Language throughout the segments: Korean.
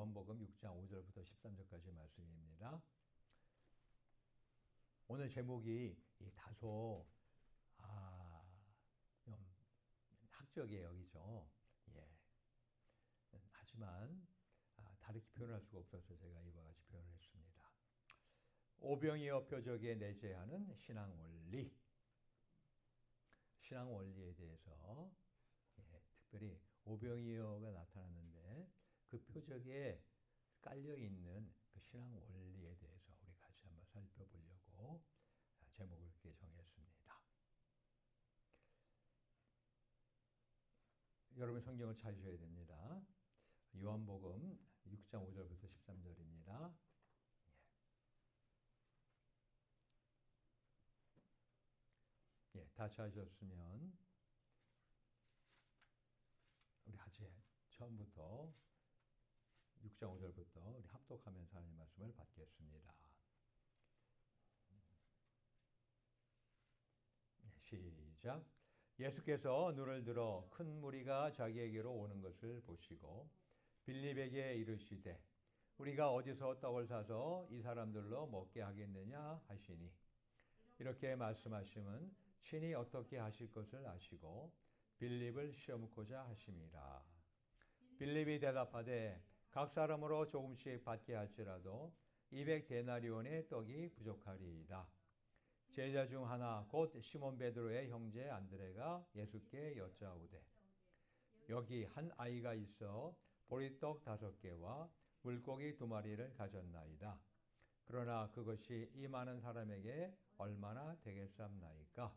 요한복음 6장 5절부터 13절까지 말씀입니다. 오늘 제목이 다소 좀 학적이에요, 그죠? 예. 하지만 다르게 표현할 수가 없어서 제가 이와 같이 표현을 했습니다. 오병이어 표적에 내재하는 신앙 원리. 신앙 원리에 대해서 특별히 오병이어가 나타났는데 그 표적에 깔려 있는 그 신앙 원리에 대해서 우리 같이 한번 살펴보려고 제목을 이렇게 정했습니다. 여러분 성경을 찾으셔야 됩니다. 요한복음 6장 5절부터 13절입니다. 다 찾으셨으면 우리 같이 처음부터 6장 5절부터 우리 합독하면서 하나님 말씀을 받겠습니다. 시작. 예수께서 눈을 들어 큰 무리가 자기에게로 오는 것을 보시고 빌립에게 이르시되 우리가 어디서 떡을 사서 이 사람들로 먹게 하겠느냐 하시니 이렇게 말씀하심은 친히 어떻게 하실 것을 아시고 빌립을 시험코자 하심이라. 빌립이 대답하되 각 사람으로 조금씩 받게 할지라도 200데나리온의 떡이 부족하리이다. 제자 중 하나 곧 시몬 베드로의 형제 안드레가 예수께 여짜오되 여기 한 아이가 있어 보리떡 5개와 물고기 2마리를 가졌나이다. 그러나 그것이 이 많은 사람에게 얼마나 되겠삼나이까?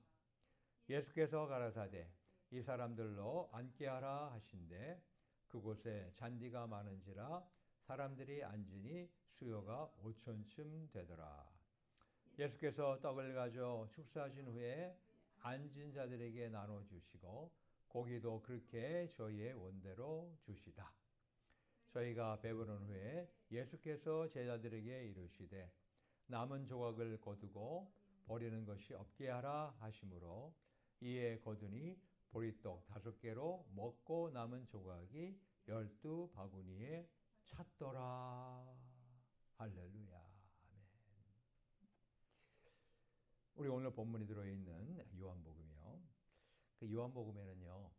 예수께서 가라사대 이 사람들로 앉게 하라 하신대 그곳에 잔디가 많은지라 사람들이 앉으니 수요가 5천쯤 되더라. 예수께서 떡을 가져 축사하신 후에 앉은 자들에게 나눠주시고 고기도 그렇게 저희의 원대로 주시다. 저희가 배부른 후에 예수께서 제자들에게 이르시되 남은 조각을 거두고 버리는 것이 없게 하라 하시므로 이에 거두니 보리떡 5개로 먹고 남은 조각이 12바구니에 찼더라. 할렐루야. 아멘. 우리 오늘 본문이 들어있는 요한복음이요. 그 요한복음에는요.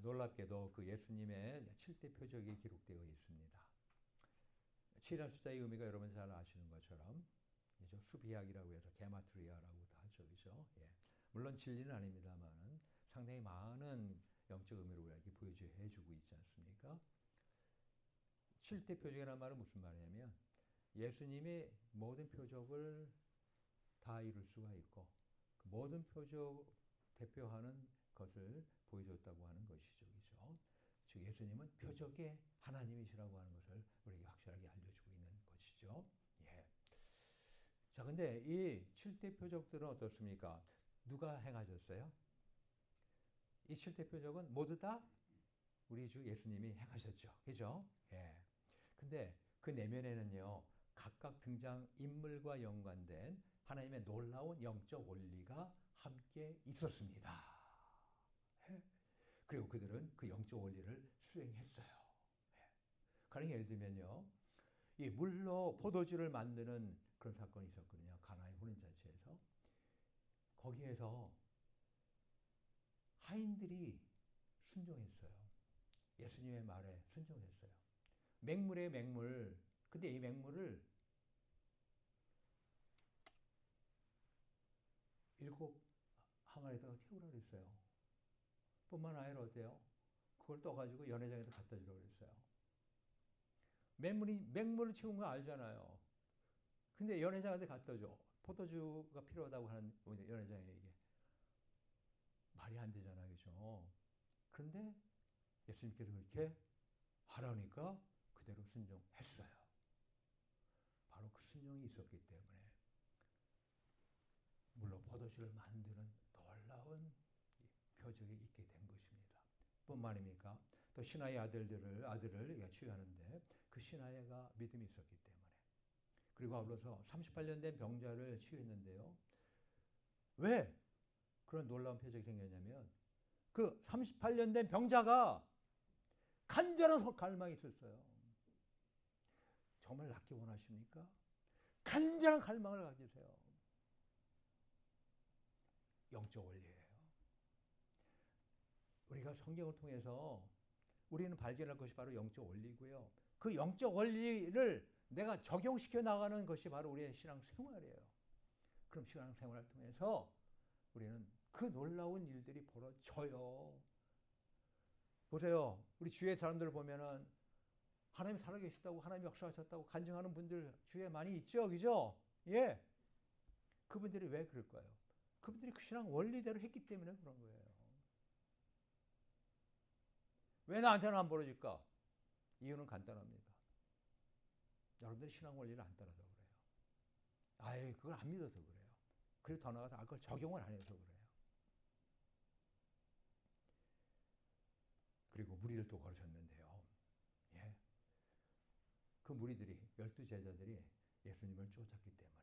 놀랍게도 그 예수님의 7대 표적이 기록되어 있습니다. 7이라는 숫자의 의미가 여러분 잘 아시는 것처럼 수비약이라고 해서 게마트리아라고도 하죠. 그죠? 예. 물론 진리는 아닙니다만 상당히 많은 영적 의미를 우리에게 보여주고 있지 않습니까? 7대 표적이라는 말은 무슨 말이냐면 예수님이 모든 표적을 다 이룰 수가 있고 그 모든 표적 대표하는 것을 보여줬다고 하는 것이죠. 그죠? 즉 예수님은 표적의 하나님이시라고 하는 것을 우리에게 확실하게 알려주고 있는 것이죠. 예. 자, 근데 이 7대 표적들은 어떻습니까? 누가 행하셨어요? 이 7대 표적은 모두 다 우리 주 예수님이 행하셨죠. 그죠? 예. 근데 그 내면에는요, 각각 등장 인물과 연관된 하나님의 놀라운 영적 원리가 함께 있었습니다. 예. 그리고 그들은 그 영적 원리를 수행했어요. 예. 가령 예를 들면요, 이 물로 포도주를 만드는 그런 사건이 있었거든요. 가나의 혼인잔치에서. 거기에서 하인들이 순종했어요. 예수님의 말에 순종했어요. 맹물에 맹물. 근데 이 맹물을 7 항아리에다가 태우라 그랬어요. 뿐만 아니라 어때요? 그걸 떠가지고 연회장에다 갖다 주라고 그랬어요. 맹물을 채운 거 알잖아요. 근데 연회장한테 갖다 줘. 포도주가 필요하다고 하는 연회장에게. 말이 안 되잖아요. 그죠? 그런데 예수님께서 그렇게 하라니까 그대로 순종했어요. 바로 그 순종이 있었기 때문에 물로 포도주를 만드는 놀라운 표적이 있게 된 것입니다. 뿐만 아닙니까? 또 신하의 아들을 취하는데 그 신하가 믿음이 있었기 때문에. 그리고 아울러서 38년 된 병자를 치유했는데요. 왜 그런 놀라운 표적이 생겼냐면 그 38년 된 병자가 간절한 갈망이 있었어요. 정말 낫기 원하십니까? 간절한 갈망을 가지세요. 영적 원리예요. 우리가 성경을 통해서 우리는 발견할 것이 바로 영적 원리고요. 그 영적 원리를 내가 적용시켜 나가는 것이 바로 우리의 신앙 생활이에요. 그럼 신앙 생활을 통해서 우리는 그 놀라운 일들이 벌어져요. 보세요. 우리 주위의 사람들을 보면은 하나님 살아계시다고, 하나님 역사하셨다고 간증하는 분들 주위에 많이 있죠. 그죠? 예. 그분들이 왜 그럴까요? 그분들이 그 신앙 원리대로 했기 때문에 그런 거예요. 왜 나한테는 안 벌어질까? 이유는 간단합니다. 여러분들이 신앙 원리를 안 따라서 그래요. 아예 그걸 안 믿어서 그래요. 그리고 더 나아가서 그걸 적용을 안 해서 그래요. 그리고 무리를 또 걸으셨는데요. 예. 그 무리들이 12제자들이 예수님을 쫓았기 때문에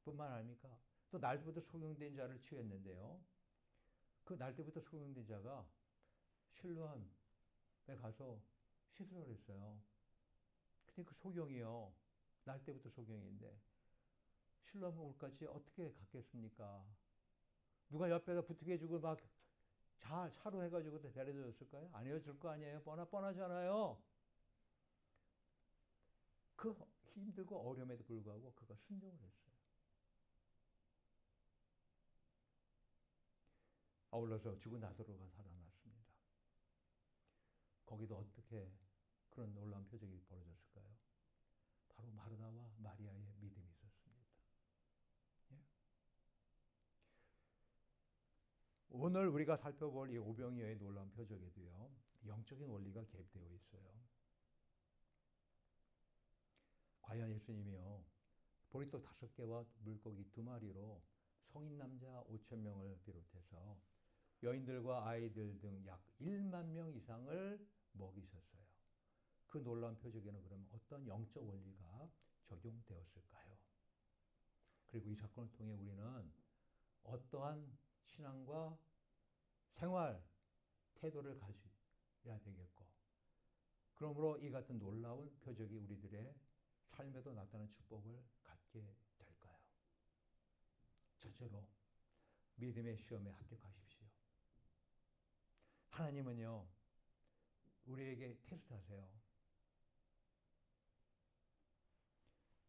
뿐만 아닙니까? 또 날때부터 소경된 자를 취했는데요. 그 날때부터 소경된 자가 실로암에 가서 씻으라고 했어요. 근데 그 소경이요. 날때부터 소경인데 실로암 물까지 어떻게 갔겠습니까? 누가 옆에다 부탁해 주고 막 차로 해가지고 데려다 줬을까요? 아니었을 거 아니에요. 뻔하잖아요. 그 힘들고 어려움에도 불구하고 그가 순종을 했어요. 아울러서 죽은 나사로가 살아났습니다. 거기도 어떻게 그런 놀라운 표적이 벌어졌을까요? 바로 마르다와 마리아의 믿음이 있었습니다. 예? 오늘 우리가 살펴볼 이 오병이어의 놀라운 표적에도요. 영적인 원리가 개입되어 있어요. 과연 예수님이요. 보리떡 5개와 물고기 2마리로 성인 남자 5,000명을 비롯해서 여인들과 아이들 등 약 1만 명 이상을 먹이셨어요. 그 놀라운 표적에는 그러면 어떤 영적 원리가 적용되었을까요? 그리고 이 사건을 통해 우리는 어떠한 신앙과 생활, 태도를 가져야 되겠고, 그러므로 이 같은 놀라운 표적이 우리들의 삶에도 나타나는 축복을 갖게 될까요? 첫째로 믿음의 시험에 합격하십시오. 하나님은요, 우리에게 테스트하세요.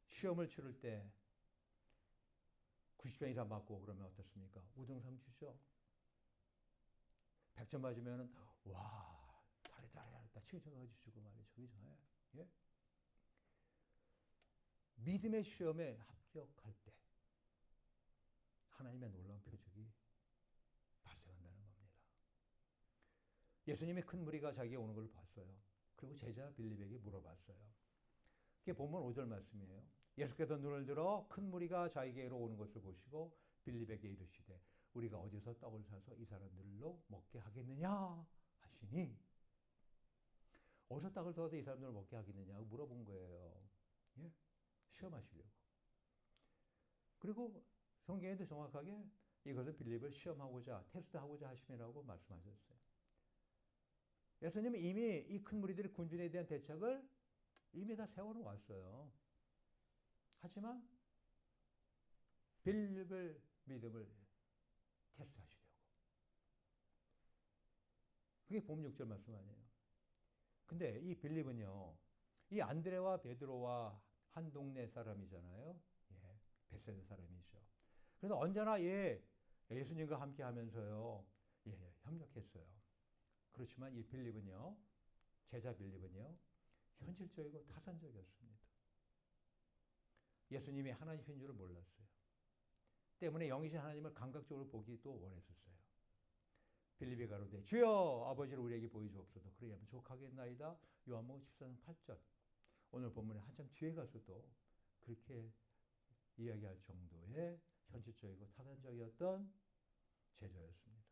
시험을 치를 때 90점 이상 맞고 그러면 어떻습니까? 우등상 주죠. 100점 맞으면 와, 잘했다 칭찬해 주시고 말이죠. 그죠? 예? 믿음의 시험에 합격할 때 하나님의 놀라운 표적이 발생한다는 겁니다. 예수님이 큰 무리가 자기에 오는 걸 봤어요. 그리고 제자 빌립에게 물어봤어요. 그게 본문 5절 말씀이에요. 예수께서 눈을 들어 큰 무리가 자기에게로 오는 것을 보시고 빌립에게 이르시되 우리가 어디서 떡을 사서 이 사람들로 먹게 하겠느냐 하시니, 어디서 떡을 사서 이 사람들을 먹게 하겠느냐고 물어본 거예요. 예? 시험하시려고. 그리고 성경에도 정확하게 이것은 빌립을 시험하고자, 테스트하고자 하심이라고 말씀하셨어요. 예수님은 이미 이 큰 무리들의 군중에 대한 대책을 이미 다 세워놓았어요. 하지만 빌립의 믿음을 테스트하시려고. 그게 봄 6절 말씀 아니에요. 근데 이 빌립은요, 이 안드레와 베드로와 한 동네 사람이잖아요. 예, 벳세다 사람이죠. 그래서 언제나 예수님과 함께 하면서요, 협력했어요. 그렇지만 이 빌립은요, 제자 빌립은요, 현실적이고 타산적이었습니다. 예수님이 하나님인 줄을 몰랐어요. 때문에 영이신 하나님을 감각적으로 보기도 원했었어요. 빌립이 가로되 주여 아버지를 우리에게 보여주옵소서. 그래야면 족하겠나이다. 요한복음 14장 8절. 오늘 본문에 한참 뒤에 가서도 그렇게 이야기할 정도의 현실적이고 타산적이었던 제자였습니다.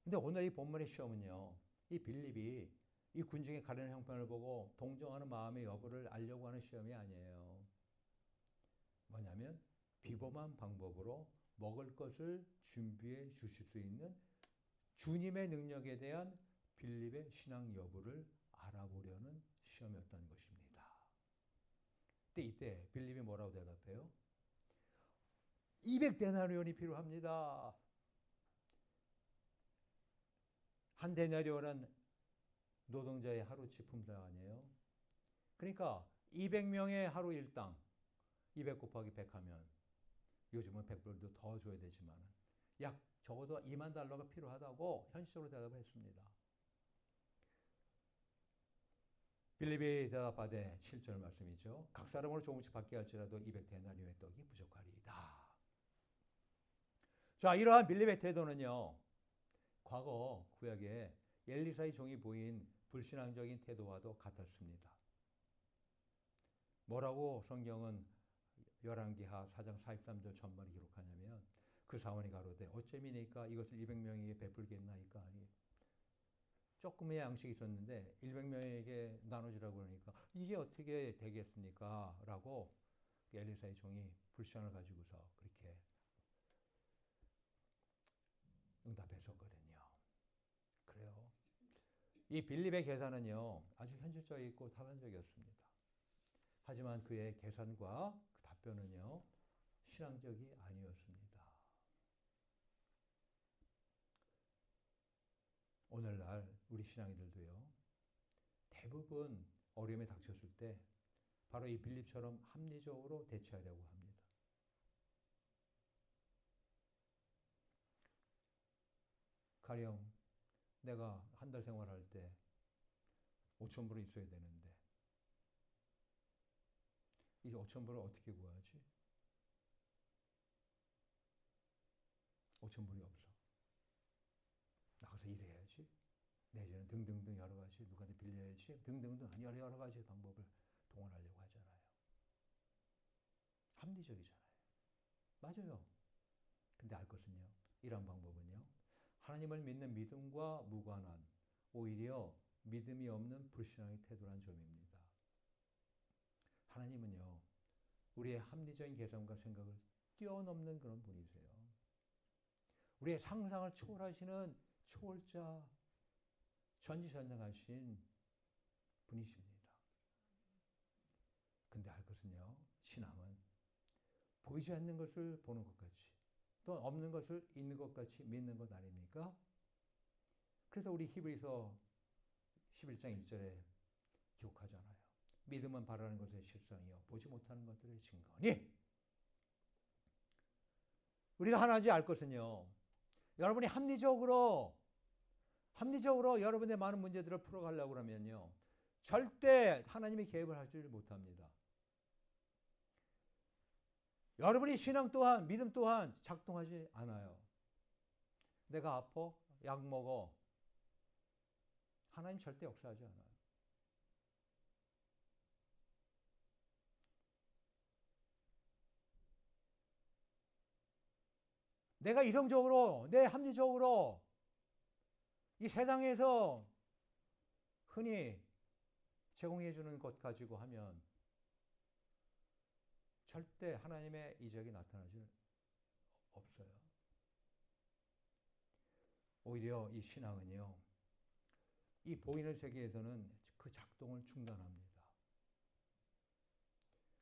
근데 오늘 이 본문의 시험은요, 이 빌립이 이 군중의 가련한 형편을 보고 동정하는 마음의 여부를 알려고 하는 시험이 아니에요. 뭐냐면 비범한 방법으로 먹을 것을 준비해 주실 수 있는 주님의 능력에 대한 빌립의 신앙 여부를 알아보려는 시험이었다는 것입니다. 이때 빌립이 뭐라고 대답해요? 200데나리온이 필요합니다. 한 데나리온은 노동자의 하루치 품삯 아니에요? 그러니까 200명의 하루 일당 200 곱하기 100 하면 요즘은 100불도 더 줘야 되지만 약 적어도 2만 달러가 필요하다고 현실적으로 대답을 했습니다. 빌립이 대답하되 7절 말씀이죠. 각 사람으로 조금씩 받게 할지라도 200데나리온의 떡이 부족하리이다. 자, 이러한 빌립의 태도는요. 과거 구약에 엘리사의 종이 보인 불신앙적인 태도와도 같았습니다. 뭐라고 성경은 열왕기하 4장 43절 전반에 기록하냐면 그 사원이 가로되 어째미니까 이것을 200명에게 베풀겠나이까 하니 조금의 양식이 있었는데 100명에게 나눠주라고 그러니까 이게 어떻게 되겠습니까? 라고 엘리사의 종이 불신앙을 가지고서 그렇게 응답했었거든요. 그래요. 이 빌립의 계산은요 아주 현실적이고 타관적이었습니다. 하지만 그의 계산과 그 답변은요 신앙적이 아니었습니다. 오늘날 우리 신앙인들도요 대부분 어려움에 닥쳤을 때 바로 이 빌립처럼 합리적으로 대처하려고 합니다. 가령 내가 한 달 생활할 때 5천 불은 있어야 되는데 이 5천 불을 어떻게 구하지? 5천 불이 없어. 나가서 일해야지. 내지는 등등등 여러 가지 누구한테 빌려야지. 등등등 여러 가지 방법을 동원하려고 하잖아요. 합리적이잖아요. 맞아요. 근데 알 것은요. 이런 방법은요. 하나님을 믿는 믿음과 무관한 오히려 믿음이 없는 불신앙의 태도란 점입니다. 하나님은요. 우리의 합리적인 계산과 생각을 뛰어넘는 그런 분이세요. 우리의 상상을 초월하시는 초월자 전지전능하신 분이십니다. 근데 알 것은요. 신앙은 보이지 않는 것을 보는 것 같이 또 없는 것을 있는 것 같이 믿는 것 아닙니까? 그래서 우리 히브리서 11장 1절에 기록하잖아요. 믿음은 바라는 것의 실상이요 보지 못하는 것들의 증거니. 우리가 하나지 알 것은요. 여러분이 합리적으로 여러분의 많은 문제들을 풀어가려고 그러면요. 절대 하나님이 개입을 하지 못합니다. 여러분이 신앙 또한 믿음 또한 작동하지 않아요. 내가 아파? 약 먹어. 하나님 절대 역사하지 않아요. 내가 이성적으로 내 합리적으로 이 세상에서 흔히 제공해 주는 것 가지고 하면 절대 하나님의 이적이 나타나지 없어요. 오히려 이 신앙은요. 이 보이는 세계에서는 그 작동을 중단합니다.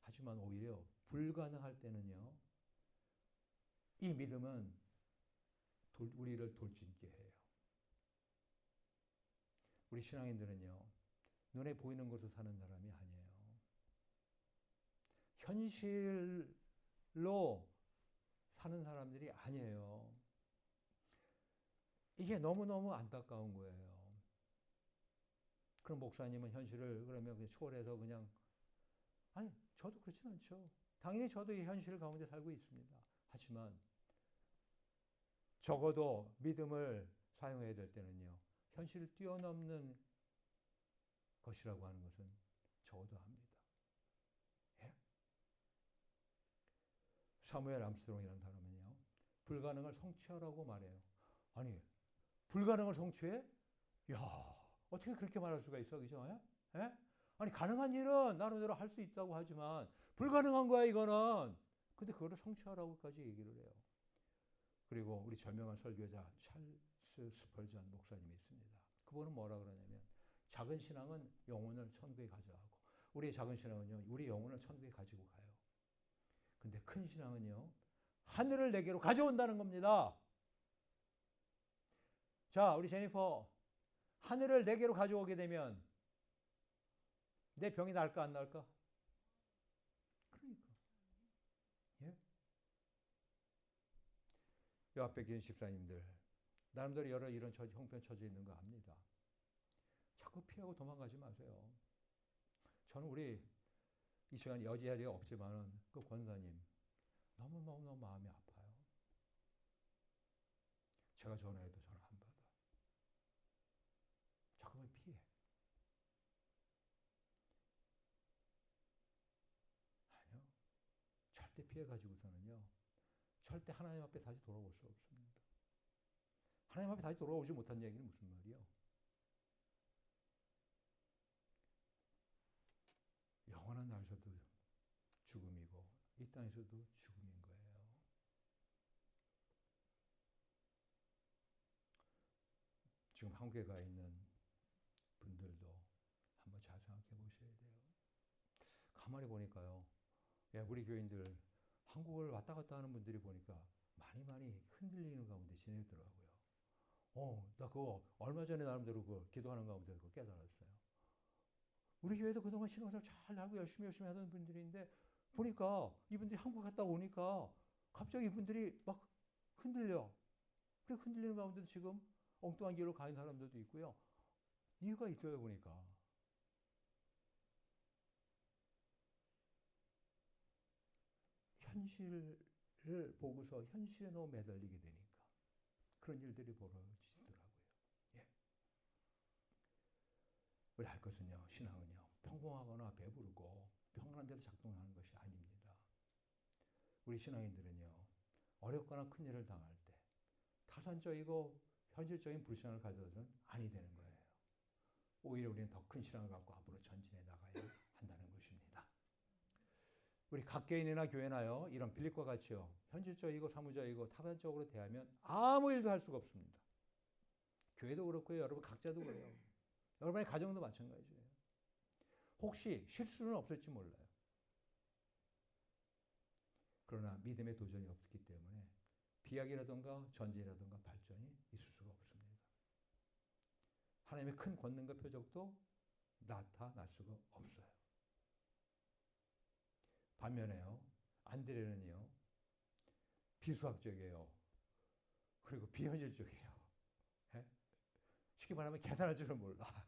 하지만 오히려 불가능할 때는요. 이 믿음은 우리를 돌진케 해요. 우리 신앙인들은요. 눈에 보이는 것으로 사는 사람이 아니에요. 현실로 사는 사람들이 아니에요. 이게 너무너무 안타까운 거예요. 그럼 목사님은 현실을 그러면 초월해서 그냥 아니 저도 그렇진 않죠. 당연히 저도 이 현실 가운데 살고 있습니다. 하지만 적어도 믿음을 사용해야 될 때는요. 현실을 뛰어넘는 것이라고 하는 것은 적어도 합니다. 예? 사무엘 암스트롱이라는 사람은요. 불가능을 성취하라고 말해요. 아니 불가능을 성취해? 야 어떻게 그렇게 말할 수가 있어? 그죠? 예? 예? 아니 가능한 일은 나름대로 할 수 있다고 하지만 불가능한 거야 이거는. 근데 그거를 성취하라고까지 얘기를 해요. 그리고 우리 저명한 설교자 찰스 스펄전 목사님이 있습니다. 그분은 뭐라 그러냐면 작은 신앙은 영혼을 천국에 가져가고 우리 작은 신앙은요, 우리 영혼을 천국에 가지고 가요. 근데 큰 신앙은요, 하늘을 내게로 가져온다는 겁니다. 자, 우리 제니퍼, 하늘을 내게로 가져오게 되면 내 병이 나을까 안 나을까? 그러니까. 예? 요 앞에 계신 집사님들, 나름대로 여러 이런 형편 처져 있는 거 압니다. 자꾸 피하고 도망가지 마세요. 저는 우리 이 시간 여지자리가 없지만은 그 권사님 너무너무 마음이 아파요. 제가 전화해도 전화 안 받아. 자꾸만 피해. 아니요. 절대 피해가지고서는요. 절대 하나님 앞에 다시 돌아올 수 없습니다. 하나님 앞에 다시 돌아오지 못한 얘기는 무슨 말이요? 영원한 날에서도 죽음이고 이 땅에서도 죽음인 거예요. 지금 한국에 가 있는 분들도 한번 잘 생각해 보셔야 돼요. 가만히 보니까요. 예, 우리 교인들 한국을 왔다 갔다 하는 분들이 보니까 많이 흔들리는 가운데 지내더라고요. 나 그거 얼마 전에 나름대로 그 기도하는 가운데 그거 깨달았어요. 우리 교회도 그동안 신앙생활 잘 하고 열심히 하던 분들인데 보니까 이분들이 한국 갔다 오니까 갑자기 이분들이 막 흔들려. 그 흔들리는 가운데도 지금 엉뚱한 길로 가는 사람들도 있고요. 이유가 있어요, 보니까. 현실을 보고서 현실에 너무 매달리게 되니까 그런 일들이 벌어지더라고요. 예. 우리 할 것은요, 신앙은요, 평범하거나 배부르고 평안한 데서 작동하는 것이 아닙니다. 우리 신앙인들은요, 어렵거나 큰 일을 당할 때 타산적이고 현실적인 불신앙을 가져서는 아니 되는 거예요. 오히려 우리는 더 큰 신앙을 갖고 앞으로 전진해 나가야 한다는 것입니다. 우리 각 개인이나 교회나요, 이런 빌립과 같이요, 현실적이고 사무적이고 타산적으로 대하면 아무 일도 할 수가 없습니다. 교회도 그렇고요, 여러분 각자도 그래요. 여러분의 가정도 마찬가지예요. 혹시 실수는 없을지 몰라요. 그러나 믿음의 도전이 없기 때문에 비약이라든가 전쟁이라든가 발전이 있을 수가 없습니다. 하나님의 큰 권능과 표적도 나타날 수가 없어요. 반면에요, 안드레는요, 비수학적이에요. 그리고 비현실적이에요. 예? 쉽게 말하면 계산할 줄은 몰라.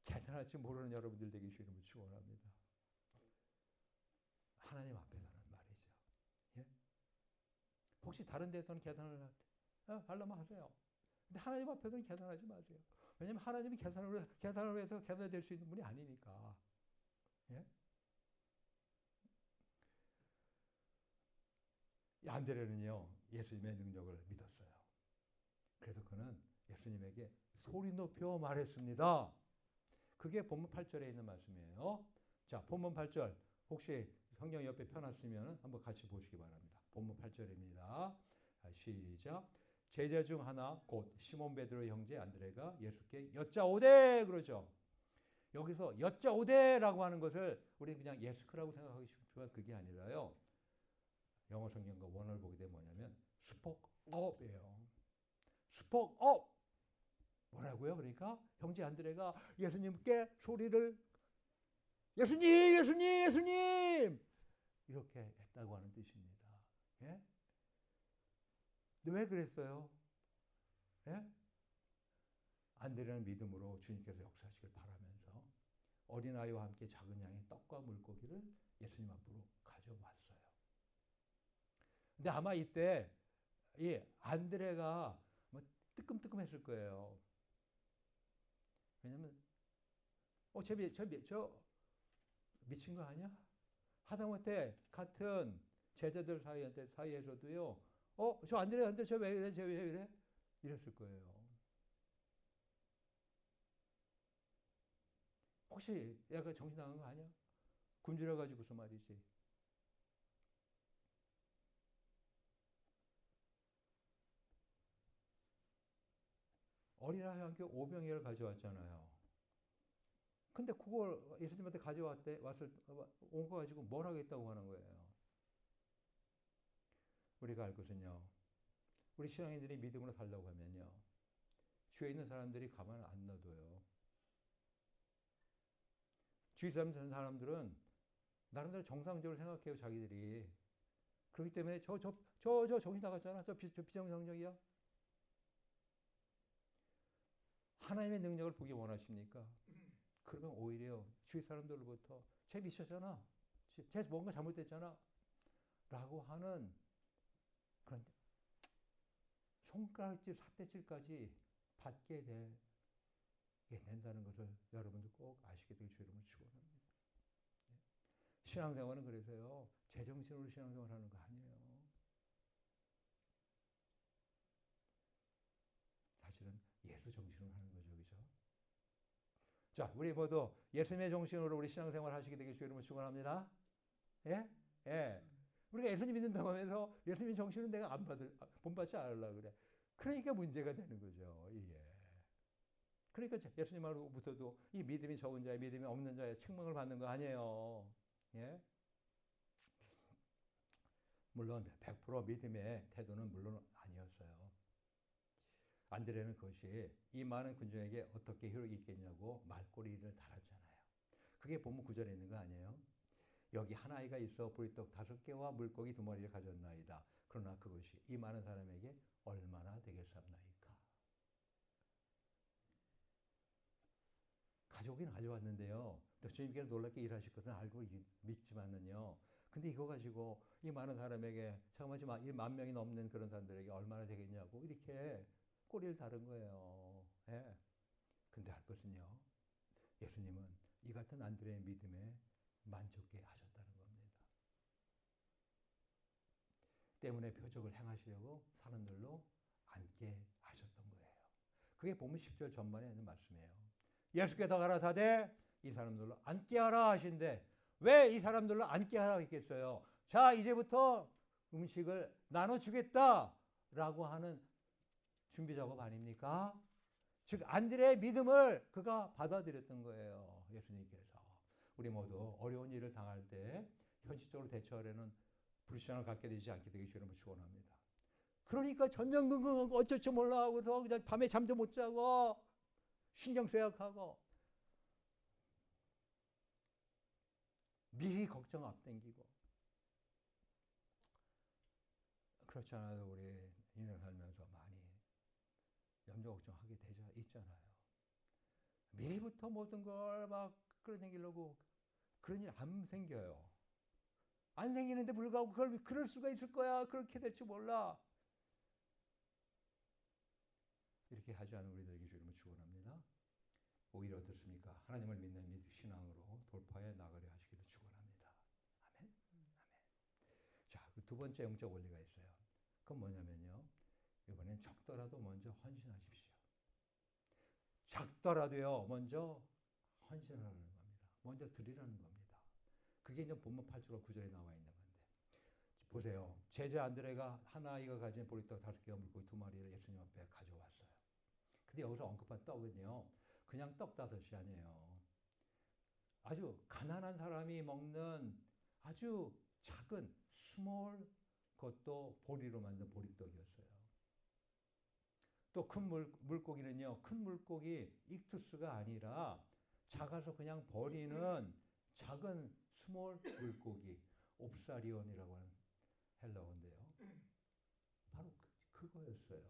계산할 줄 모르는 여러분들 되기를 축원합니다. 하나님 앞에서는 말이죠. 예? 혹시 다른 데서는 계산을 하려면 하세요. 근데 하나님 앞에서는 계산하지 마세요. 왜냐하면 하나님이 계산을 해서 계산이 될 수 있는 분이 아니니까. 예? 안드레는요, 예수님의 능력을 믿었어요. 그래서 그는 예수님에게 소리 높여 말했습니다. 그게 본문 8절에 있는 말씀이에요. 자, 본문 8절 혹시 성경 옆에 펴놨으면 한번 같이 보시기 바랍니다. 본문 8절입니다. 시작. 제자 중 하나 곧 시몬 베드로의 형제 안드레가 예수께 여짜오되 그러죠. 여기서 여짜오되라고 하는 것을 우리 그냥 예스크라고 생각하기 쉽지만 그게 아니라요. 영어 성경과 원어를 보게 되면 뭐냐면 spoke up이에요. spoke up. 뭐라고요? 그러니까 형제 안드레가 예수님께 소리를 예수님, 예수님, 예수님 이렇게 했다고 하는 뜻입니다. 예? 근데 왜 그랬어요? 예? 안드레는 믿음으로 주님께서 역사하시길 바라면서 어린아이와 함께 작은 양의 떡과 물고기를 예수님 앞으로 가져왔어요. 근데 아마 이때 이 안드레가 뭐 뜨끔뜨끔했을 거예요. 왜냐면 저 미친 거 아니야? 하다못해 같은 제자들 사이에서도요. 저 안드레 저 왜 이래? 이랬을 거예요. 혹시 얘가 정신 나간 거 아니야? 굶주려 가지고서 말이지. 어린아이와 함께 오병이어를 가져왔잖아요. 근데 그걸 예수님한테 온 거 가지고 뭘 하겠다고 하는 거예요. 우리가 알 것은요. 우리 신앙인들이 믿음으로 살려고 하면요. 주위에 있는 사람들이 가만 안 놔둬요. 주위 사람들은 나름대로 정상적으로 생각해요, 자기들이. 그렇기 때문에 저 정신 나갔잖아. 저 비정상적이야. 하나님의 능력을 보기 원하십니까? 그러면 오히려 주위 사람들로부터 쟤 미쳤잖아. 쟤 뭔가 잘못됐잖아. 라고 하는 그런 손가락질, 삿대질까지 받게 된다는 것을 여러분도 꼭 아시게 되길 주 이름으로 축원합니다. 신앙생활은 그래서요. 제정신으로 신앙생활 하는 거 아니에요. 사실은 예수 정신으로 하는 거죠. 그죠? 자, 우리 모두 예수님의 정신으로 우리 신앙생활 하시게 되길 주 이름으로 축원합니다. 예? 예. 우리가 예수님 믿는다고 하면서 예수님 정신은 내가 본받지 않으려고 그래. 그러니까 문제가 되는 거죠. 이게. 그러니까 예수님으로부터도 이 믿음이 적은 자의 믿음이 없는 자의 책망을 받는 거 아니에요. 예? 물론 100% 믿음의 태도는 물론 아니었어요. 안드레는 그것이 이 많은 군중에게 어떻게 효력이 있겠냐고 말꼬리를 달았잖아요. 그게 본문 9절에 있는 거 아니에요? 여기 한 아이가 있어 보리떡 5개와 물고기 2마리를 가졌나이다. 그러나 그것이 이 많은 사람에게 얼마나 되겠습니까? 가져오긴 가져왔는데요. 주님께서 놀랍게 일하실 것은 알고 믿지만은요. 근데 이거 가지고 이 많은 사람에게 잠깐만 이 10,000명이 넘는 그런 사람들에게 얼마나 되겠냐고 이렇게 꼬리를 다른 거예요. 예. 근데 할 것은요. 예수님은 이 같은 안드레의 믿음에 만족해 하셨다는 겁니다. 때문에 표적을 행하시려고 사람들로 앉게 하셨던 거예요. 그게 보면 10절 전반에 있는 말씀이에요. 예수께서 가라사대 이 사람들로 앉게 하라 하신데 왜 이 사람들로 앉게 하라 했겠어요? 자, 이제부터 음식을 나눠주겠다라고 하는 준비 작업 아닙니까? 즉 안드레의 믿음을 그가 받아들였던 거예요. 예수님께서. 우리 모두 어려운 일을 당할 때 현실적으로 대처하려는 불신앙을 갖게 되지 않게 되기 주님을 축원합니다. 그러니까 전전긍긍하고 어쩔 줄 몰라 하고서 그냥 밤에 잠도 못 자고 신경 쇠약하고 미리 걱정 앞당기고 그렇지 않아도 우리 인생 살면서 많이 염려 걱정하게 있잖아요. 미리부터 모든 걸 막 끌어당기려고 그런 일 안 생겨요. 안 생기는데 불구하고 그럴 수가 있을 거야. 그렇게 될지 몰라. 이렇게 하지 않은 우리들에게 주님을 축원합니다. 오히려 어떻습니까? 하나님을 믿는 신앙으로 돌파해 나가려 하시기를 축원합니다. 아멘. 아멘. 자, 그 두 번째 영적 원리가 있어요. 그건 뭐냐면요. 이번엔 적더라도 먼저 헌신하십시오. 작더라도요. 먼저 헌신하는 겁니다. 먼저 드리라는 겁니다. 그게 이제 본문 8절과 9절에 나와 있는 건데. 보세요. 제자 안드레가 한 아이가 가진 보리떡 5개와 물고기 2마리를 예수님 앞에 가져왔어요. 근데 여기서 언급한 떡은요. 그냥 떡 5이 아니에요. 아주 가난한 사람이 먹는 아주 작은 스몰 그것도 보리로 만든 보리떡이었어요. 또 큰 물고기는요. 큰 물고기 익투스가 아니라 작아서 그냥 버리는 작은 스몰 물고기 옵사리온이라고 하는 헬라어인데요. 바로 그거였어요.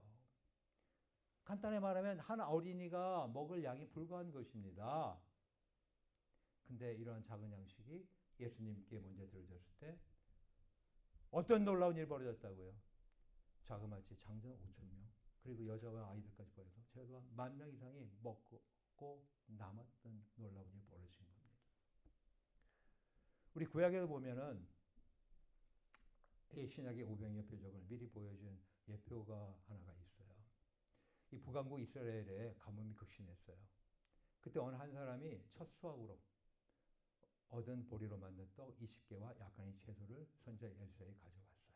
간단히 말하면 한 어린이가 먹을 양이 불과한 것입니다. 근데 이러한 작은 양식이 예수님께 먼저 들어졌을 때 어떤 놀라운 일이 벌어졌다고요? 자그마치 장전 5,000명 그리고 여자와 아이들까지 포함해서 최소한 10,000명 이상이 먹고 남았던 놀라운 일이 벌어진 겁니다. 우리 구약에도 보면은 이 신약의 오병이어 표적을 미리 보여준 예표가 하나가 있어요. 이 북왕국 이스라엘에 가뭄이 극심했어요. 그때 어느 한 사람이 첫 수확으로 얻은 보리로 만든 떡 20개와 약간의 채소를 선지자 엘리사에 가져왔어요.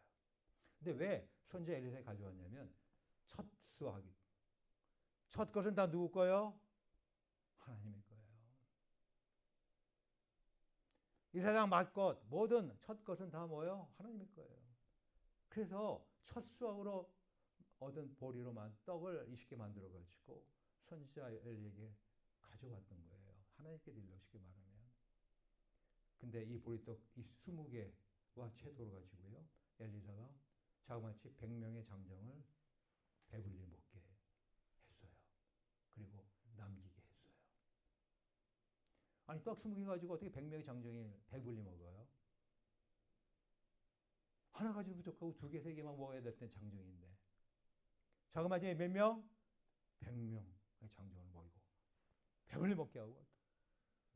근데 왜 선지자 엘리사에 가져왔냐면 첫 수확이 첫 것은 다 누구 거예요? 하나님의 거예요. 이 세상 맛것 모든 첫 것은 다 뭐예요? 하나님의 거예요. 그래서 첫 수확으로 얻은 보리로만 떡을 20개 만들어 가지고 선지자 엘리에게 가져왔던 거예요. 하나님께 드리려고 쉽게 말하면. 근데 이 보리떡 이 20개와 채소를 가지고요. 엘리사가 자그마치 100명의 장정을 배불리 먹게 했어요. 그리고 남기게 했어요. 아니 떡 20개 가지고 어떻게 100명의 장정이 배불리 먹어요? 하나 가지고 부족하고 2개, 3개만 먹어야 될 땐 장정인데. 자그마치 몇 명? 100명의 장정을 먹이고 배불리 먹게 하고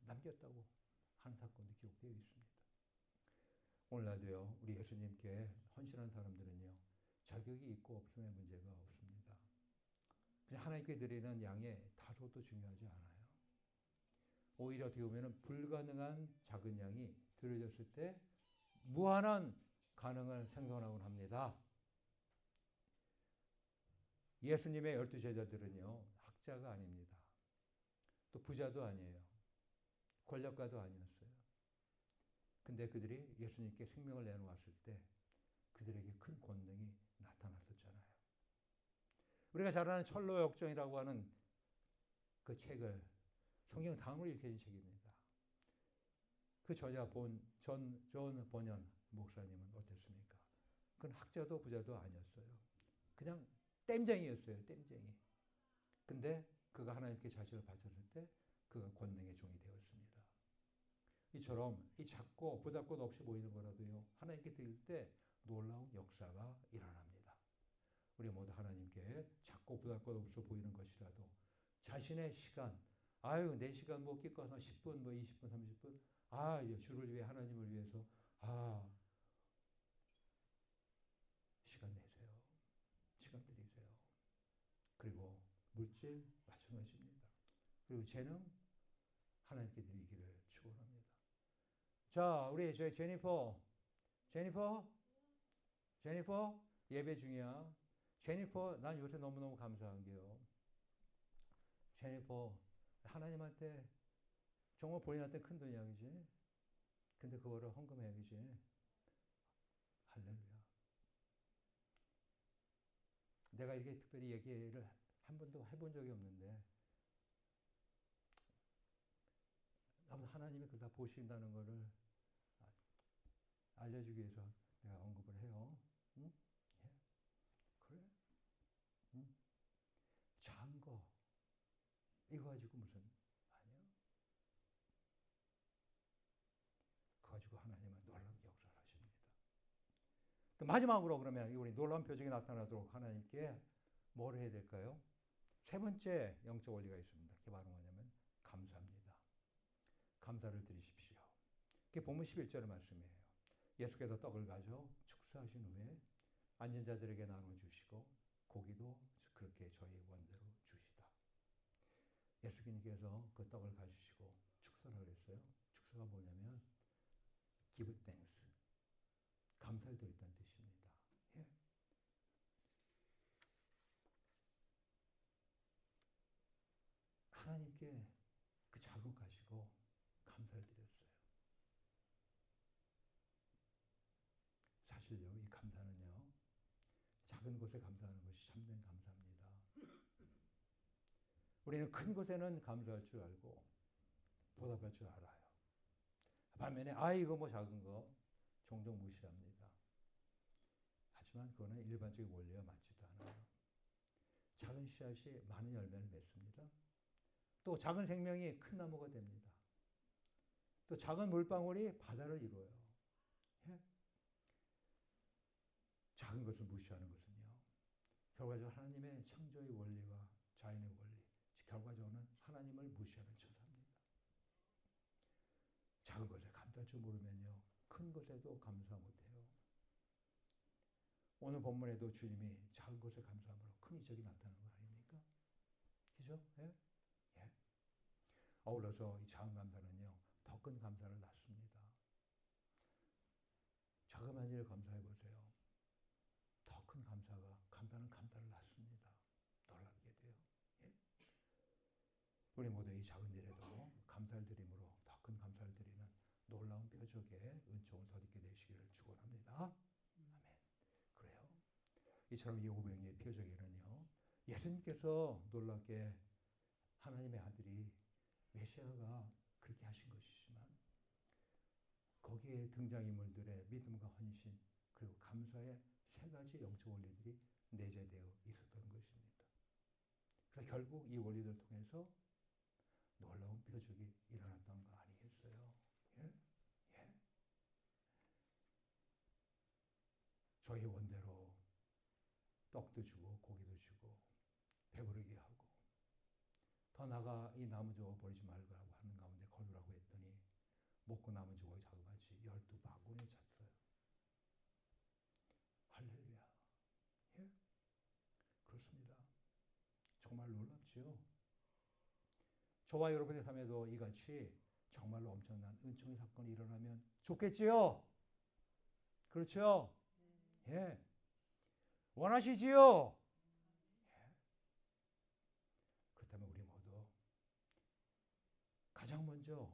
남겼다고 하는 사건도 기록되어 있습니다. 오늘날도요. 우리 예수님께 헌신한 사람들은요. 자격이 있고 없음의 문제가 없습니다. 그냥 하나님께 드리는 양의 다소도 중요하지 않아요. 오히려 어떻게 보면 불가능한 작은 양이 드려졌을 때 무한한 가능을 생성하곤 합니다. 예수님의 12 제자들은요. 학자가 아닙니다. 또 부자도 아니에요. 권력가도 아니었어요. 근데 그들이 예수님께 생명을 내놓았을 때 그들에게 큰 권능이 나타났었잖아요. 우리가 잘 아는 철로 역정이라고 하는 그 책을 성경 다음으로 읽혀진 책입니다. 그 저자 존 번연 목사님은 어땠습니까? 그건 학자도 부자도 아니었어요. 그냥 땜쟁이였어요. 땜쟁이. 근데 그가 하나님께 자신을 바쳤을 때 그가 권능의 종이 되었습니다. 이처럼 이 작고 보잘것 없이 보이는 거라도요. 하나님께 드릴 때 놀라운 역사가 일어납니다. 우리 모두 하나님께 작고 보잘것 없어 보이는 것이라도 자신의 시간, 아유 내 시간 뭐 끼꺼서 10분 뭐 20분 30분 주를 위해 하나님을 위해서 시간 내세요. 시간 드리세요. 그리고 물질 마찬가지입니다. 그리고 재능 하나님께 드리기를 축원합니다. 자, 우리 저희 제니퍼 예배 중이야. 제니퍼 난 요새 너무너무 감사한 게요. 제니퍼 하나님한테 정말 본인한테 큰 돈이야, 그지? 근데 그거를 헌금해, 그지? 할렐루야. 내가 이렇게 특별히 얘기를 한 번도 해본 적이 없는데 아무튼 하나님이 그걸 다 보신다는 거를 알려주기 위해서 내가 언급을 해요. 응? 예. 그래? 응? 작은 거 이거 가지고 무슨 아니야? 그거 가지고 하나님은 놀라운 역사를 하십니다. 또 마지막으로 그러면 우리 놀라운 표정이 나타나도록 하나님께 뭘 해야 될까요? 세 번째 영적 원리가 있습니다. 그게 바로 뭐냐면 감사합니다. 감사를 드리십시오. 그게 본문 11절의 말씀이에요. 예수께서 떡을 가져 축사하신 후에 앉은 자들에게 나눠주시고 고기도 그렇게 저희 원대로 주시다. 예수님께서 그 떡을 가지시고 축사를 했어요. 축사가 뭐냐면 give thanks. 감사를 드렸다는 뜻입니다. 예. 하나님께 그 작은 거 가지고 감사를 드렸어요. 사실요, 이 감사는요, 작은 것에 감사하는 것이 참된 감사입니다. 우리는 큰 것에는 감사할 줄 알고 보답할 줄 알아요. 반면에 이거 뭐 작은 거 종종 무시합니다. 하지만 그거는 일반적인 원리와 맞지도 않아요. 작은 씨앗이 많은 열매를 맺습니다. 또 작은 생명이 큰 나무가 됩니다. 또 작은 물방울이 바다를 이루어요. 예? 작은 것을 무시하는 것은요. 결과적으로 하나님의 창조의 원리와 자연의 원리, 결과적으로는 하나님을 무시하는 처사입니다. 작은 것에 감사할 줄 모르면요. 큰 것에도 감사 못해요. 오늘 본문에도 주님이 작은 것에 감사함으로 큰 이적이 나타나는 거 아닙니까? 그죠? 예? 예. 아울러서 이 작은 감사는요. 더 큰 감사를 낳습니다. 자그마한 일을 감사해 보세요. 더 큰 감사는 감사를 낳습니다. 놀랍게 돼요. 예? 우리 모두 이 작은 일에도 감사를 드림으로 더 큰 감사를 드리는 놀라운 표정 이처럼 이 오병이의 표적에는요, 예수님께서 놀랍게 하나님의 아들이 메시아가 그렇게 하신 것이지만 거기에 등장인물들의 믿음과 헌신 그리고 감사의 세 가지 영적 원리들이 내재되어 있었던 것입니다. 그래서 결국 이 원리들을 통해서 놀라운 표적이 일어났던 거 아니겠어요? 예? 예. 저희 원대로 떡도 주고 고기도 주고 배부르게 하고 더 나아가 이 나무 조각 버리지 말라고 하는 가운데 거두라고 했더니 먹고 남은 조각이 작아지 12바구니에 찼어요. 할렐루야. 예? 그렇습니다. 정말 놀랍지요. 저와 여러분의 삶에도 이같이 정말로 엄청난 은총의 사건이 일어나면 좋겠지요. 그렇죠? 예. 원하시지요? 예. 그렇다면 우리 모두 가장 먼저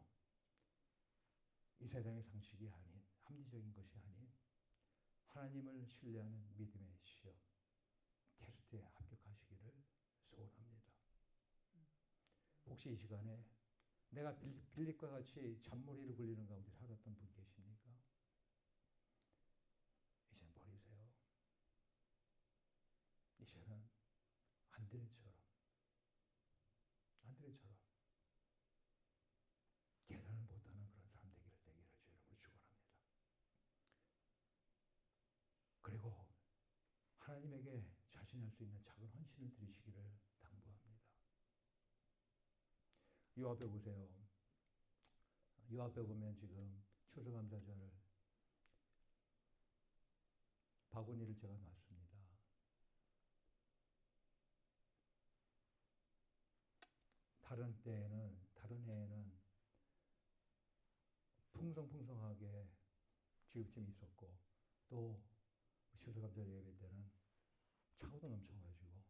이 세상의 상식이 아닌 합리적인 것이 아닌 하나님을 신뢰하는 믿음의 시험 테스트에 합격하시기를 소원합니다. 혹시 이 시간에 내가 빌립과 같이 잔머리를 굴리는 가운데 살았던 분 계십니까? 이제는 버리세요. 이제는 안드레처럼 계산을 못하는 그런 사람 되기를 주의 이름으로 축원합니다. 그리고 하나님에게 자신할 수 있는 작은 헌신을 드리시기를 당부합니다. 요 앞에 보세요. 요 앞에 보면 지금 추수감사절 바구니를 제가 놨습니다. 다른 해에는 풍성풍성하게 지급짐이 있었고 또 추수감사절 예배 때는 차고도 넘쳐가지고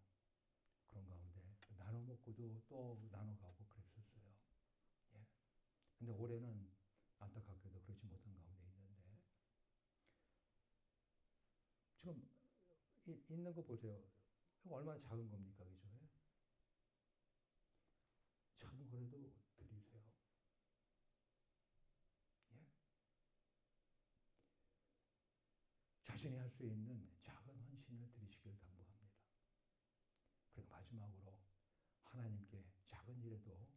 그런 가운데 나눠 먹고도 또 나눠가고 그랬었어요. 예. 근데 올해는 안타깝게도 그렇지 못한 가운데 있는데 지금 있는 거 보세요. 얼마나 작은 겁니까, 그죠? 작은 거라도 드리세요. 예? 자신이 할 수 있는 작은 헌신을 드리시길 당부합니다. 그리고 마지막으로 하나님께 작은 일에도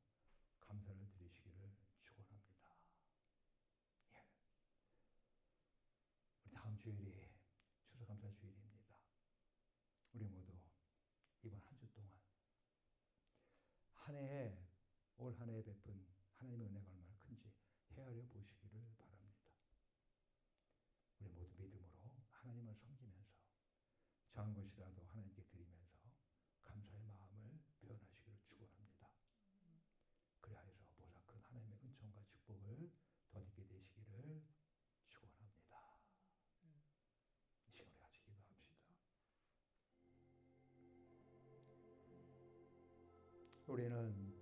감사를 드리시기를 축원합니다. 예. 우리 다음 주일이 추수감사 주일입니다. 우리 모두 이번 한 주 동안 올 한 해에 베푼 하나님의 은혜가 얼마나 큰지 헤아려 보시기를 바랍니다. 우리 모두 믿음으로 하나님을 섬기면서 작은 것이라도 하나님께 드리면서 감사의 마음을 표현하시기를 축원합니다. 그리하여서 보다 큰 하나님의 은총과 축복을 덧입게 되시기를 축원합니다. 이 시간에 같이 기도합시다. 우리는